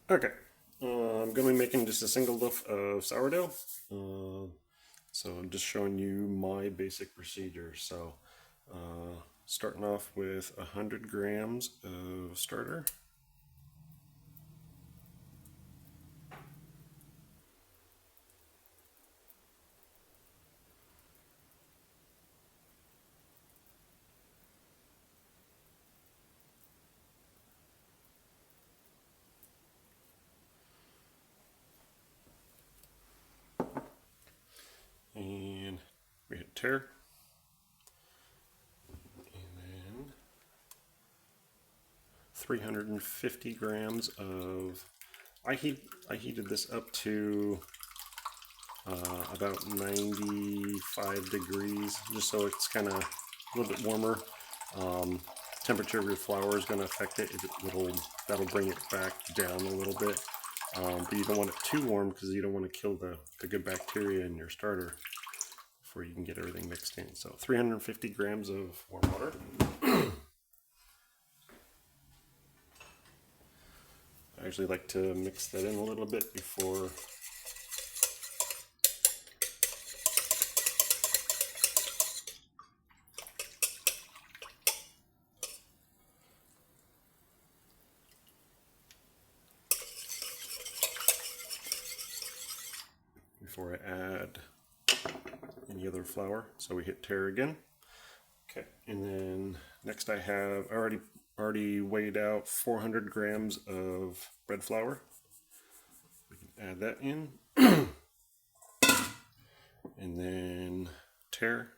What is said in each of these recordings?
Okay, I'm going to be making just a single loaf of sourdough. Uh, so I'm just showing you my basic procedure. So starting off with 100 grams of starter. And we hit tare. And then 350 grams of, I heated this up to about 95 degrees, just so it's kind of a little bit warmer. Temperature of your flour is going to affect it. That'll bring it back down a little bit. But you don't want it too warm because you don't want to kill the good bacteria in your starter before you can get everything mixed in. So 350 grams of warm water. I usually like to mix that in a little bit before I add any other flour. So we hit tare again. Okay, and then next I have already weighed out 400 grams of bread flour. We can add that in. And then tare.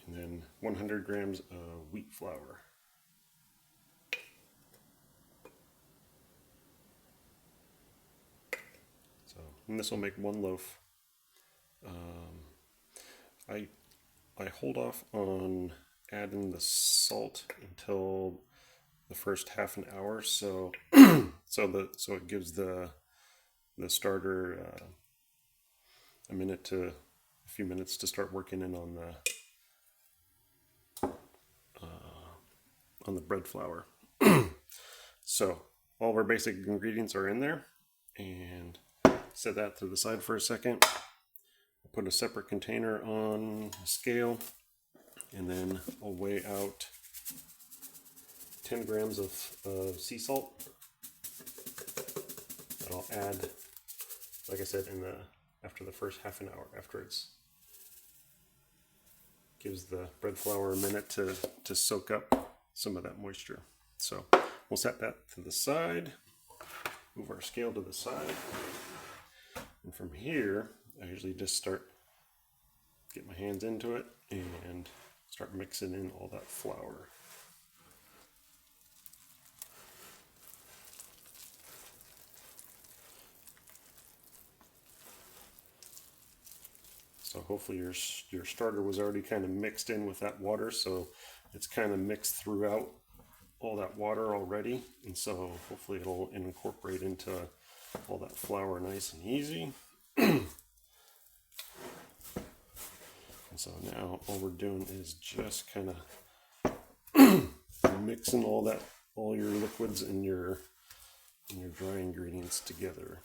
And then 100 grams of wheat flour. So, and this will make one loaf. I hold off on adding the salt until the first half an hour, so so it gives the starter a few minutes to start working in on the bread flour. So all of our basic ingredients are in there, and set that to the side for a second. Put a separate container on a scale, and then I'll weigh out 10 grams of sea salt that I'll add, like I said, after the first half an hour, after it's gives the bread flour a minute to soak up some of that moisture. So we'll set that to the side, move our scale to the side, and from here I usually just get my hands into it and start mixing in all that flour. So hopefully your starter was already kind of mixed in with that water, so it's kind of mixed throughout all that water already, and so hopefully it'll incorporate into all that flour nice and easy. And so now all we're doing is just kind of mixing all your liquids and your dry ingredients together.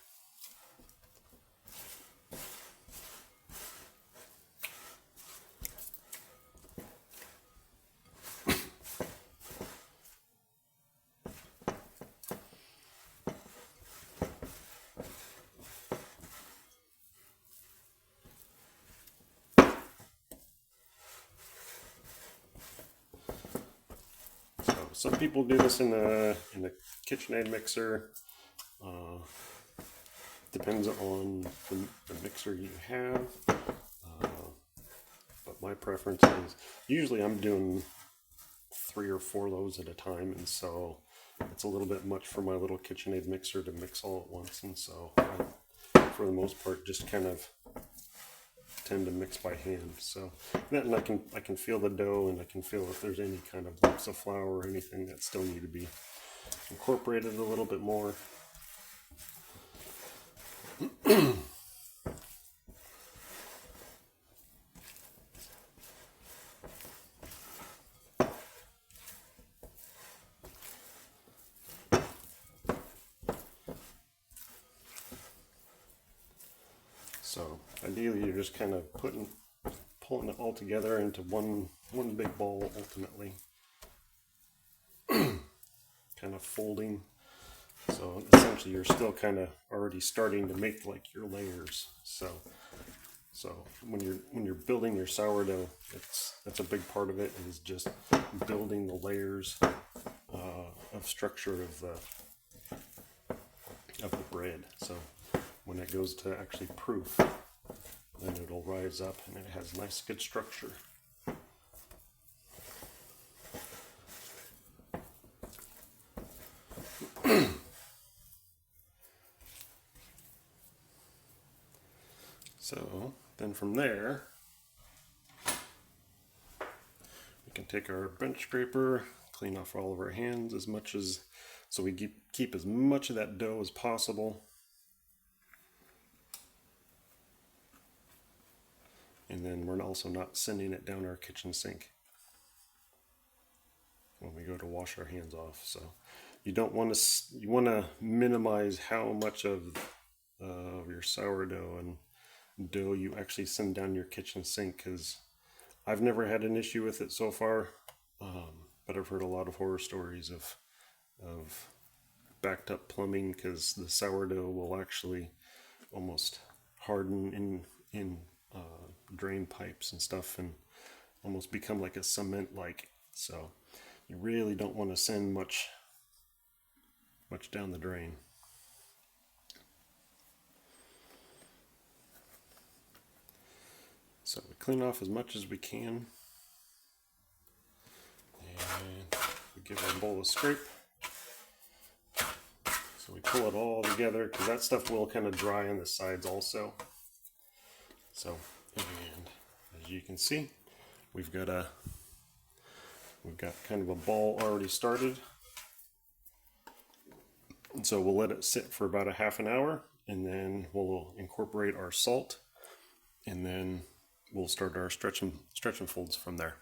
Some people do this in a KitchenAid mixer. Depends on the mixer you have. But my preference is, usually I'm doing 3 or 4 loaves at a time, and so it's a little bit much for my little KitchenAid mixer to mix all at once, and so I, for the most part, just kind of tend to mix by hand. So then I can feel the dough, and I can feel if there's any kind of lumps of flour or anything that still need to be incorporated a little bit more. So ideally you're just kind of pulling it all together into one big ball ultimately. Kind of folding. So essentially you're still kind of already starting to make like your layers. So when you're building your sourdough, that's a big part of it, is just building the layers of structure of the bread. So when it goes to actually proof, then it'll rise up and it has nice good structure. So then from there, we can take our bench scraper, clean off all of our hands so we keep as much of that dough as possible. And then we're also not sending it down our kitchen sink when we go to wash our hands off. So you want to minimize how much of your sourdough and dough you actually send down your kitchen sink, because I've never had an issue with it so far, but I've heard a lot of horror stories of backed up plumbing, because the sourdough will actually almost harden in drain pipes and stuff and almost become like a cement like. So you really don't want to send much down the drain. So we clean off as much as we can, and we give our bowl a scrape. So we pull it all together, because that stuff will kind of dry on the sides also. So, and as you can see, we've got kind of a ball already started. And so we'll let it sit for about a half an hour, and then we'll incorporate our salt, and then we'll start our stretch and folds from there.